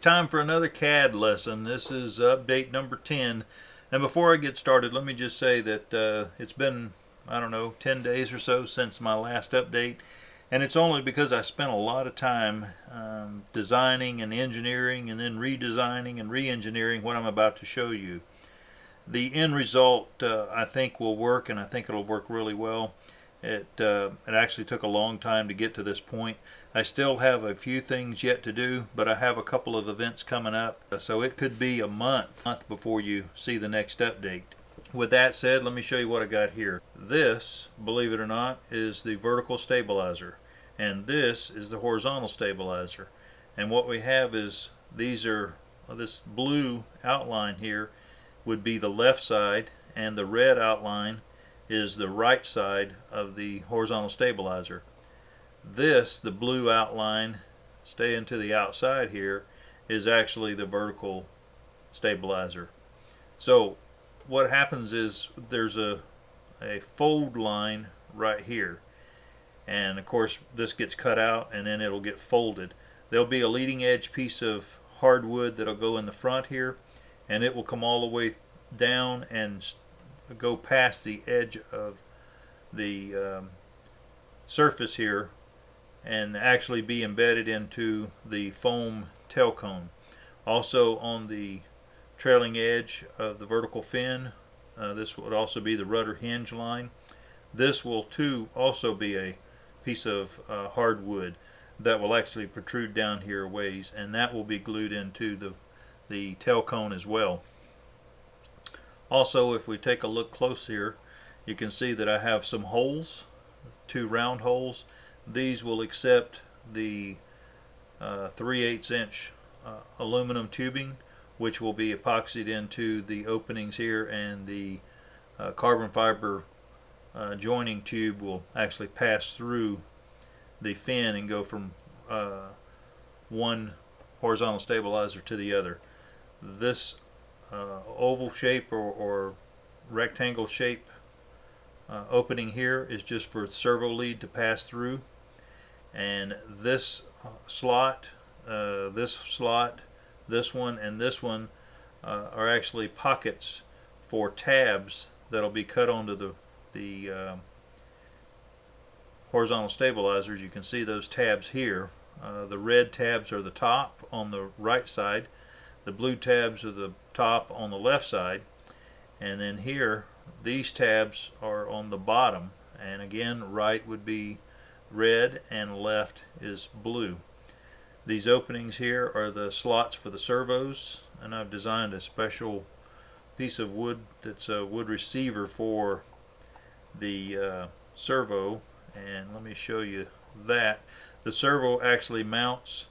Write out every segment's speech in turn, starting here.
Time for another CAD lesson. This is update number 10. And before I get started, let me just say that it's been, I don't know, 10 days or so since my last update. And it's only because I spent a lot of time designing and engineering and then redesigning and re-engineering what I'm about to show you. The end result I think will work, and I think it'll work really well. It actually took a long time to get to this point. I still have a few things yet to do, but I have a couple of events coming up, so it could be a month before you see the next update. With that said, let me show you what I got here. This, believe it or not, is the vertical stabilizer, and this is the horizontal stabilizer. And what we have is this blue outline here would be the left side, and the red outline is the right side of the horizontal stabilizer. This, the blue outline staying to the outside here, is actually the vertical stabilizer. So what happens is there's a fold line right here, and of course this gets cut out and then it'll get folded. There'll be a leading edge piece of hardwood that'll go in the front here, and it will come all the way down and go past the edge of the surface here and actually be embedded into the foam tail cone. Also on the trailing edge of the vertical fin, this would also be the rudder hinge line. This will too also be a piece of hardwood that will actually protrude down here a ways, and that will be glued into the tail cone as well. Also, if we take a look close here, you can see that I have some holes, two round holes. These will accept the 3/8 inch aluminum tubing, which will be epoxied into the openings here, and the carbon fiber joining tube will actually pass through the fin and go from one horizontal stabilizer to the other. This oval shape or rectangle shape opening here is just for servo lead to pass through, and this slot, this one, and this one are actually pockets for tabs that'll be cut onto the horizontal stabilizers. You can see those tabs here. The red tabs are the top on the right side, the blue tabs are the top on the left side, and then here these tabs are on the bottom, and again right would be red and left is blue. These openings here are the slots for the servos, and I've designed a special piece of wood that's a wood receiver for the servo, and let me show you that. The servo actually mounts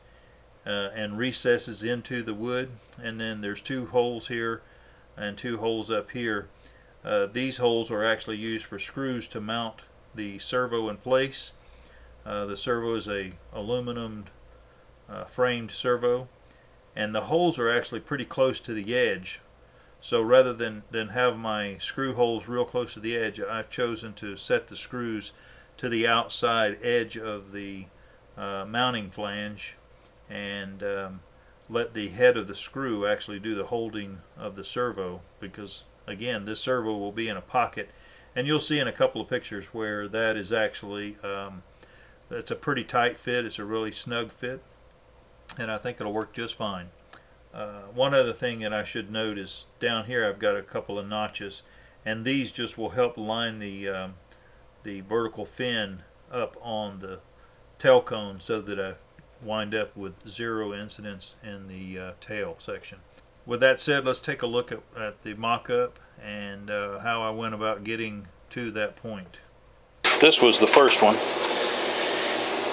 and recesses into the wood, and then there's two holes here and two holes up here. These holes are actually used for screws to mount the servo in place. The servo is a aluminum framed servo, and the holes are actually pretty close to the edge. So rather than have my screw holes real close to the edge, I've chosen to set the screws to the outside edge of the mounting flange, and let the head of the screw actually do the holding of the servo, because again this servo will be in a pocket, and you'll see in a couple of pictures where that is actually it's a pretty tight fit. It's a really snug fit, and I think it'll work just fine. One other thing that I should note is down here I've got a couple of notches, and these just will help line the vertical fin up on the tail cone so that I wind up with zero incidents in the tail section. With that said, let's take a look at the mock-up and how I went about getting to that point. This was the first one,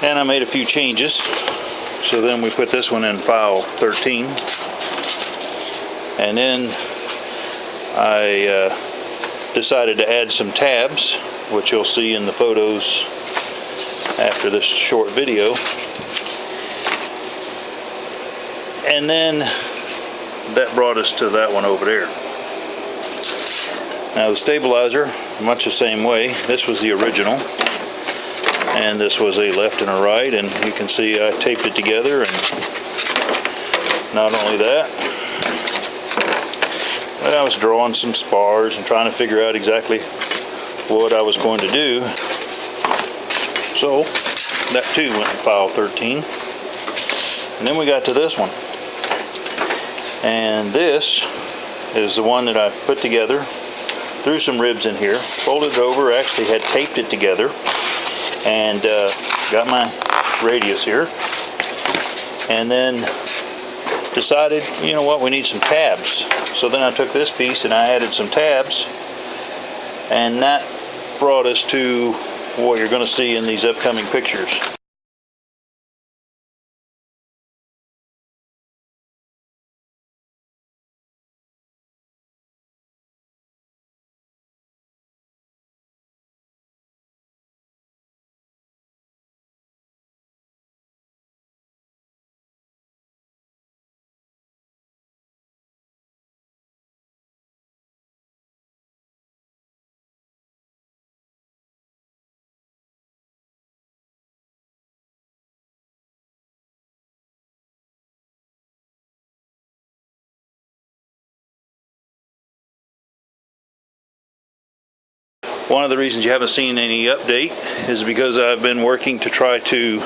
and I made a few changes. So then we put this one in file 13, and then I decided to add some tabs, which you'll see in the photos after this short video. And then that brought us to that one over there. Now the stabilizer, much the same way. This was the original, and this was a left and a right, and you can see I taped it together and Not only that, but I was drawing some spars and trying to figure out exactly what I was going to do. So that too went in file 13. And then we got to this one. And this is the one that I put together, threw some ribs in here, folded it over, actually had taped it together, and got my radius here. And then decided, you know what, we need some tabs. So then I took this piece and I added some tabs, and that brought us to what you're going to see in these upcoming pictures. One of the reasons you haven't seen any update is because I've been working to try to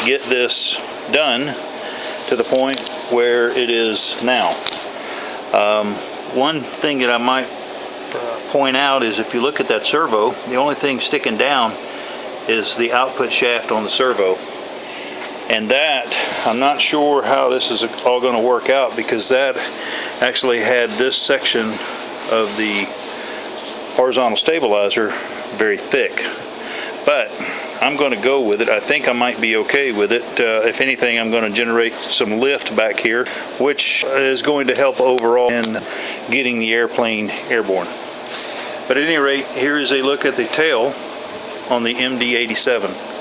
get this done to the point where it is now. One thing that I might point out is if you look at that servo, the only thing sticking down is the output shaft on the servo. And that, I'm not sure how this is all going to work out, because that actually had this section of the horizontal stabilizer very thick. But I'm going to go with it. I think I might be okay with it. If anything, I'm going to generate some lift back here, which is going to help overall in getting the airplane airborne. But at any rate, here is a look at the tail on the MD-87.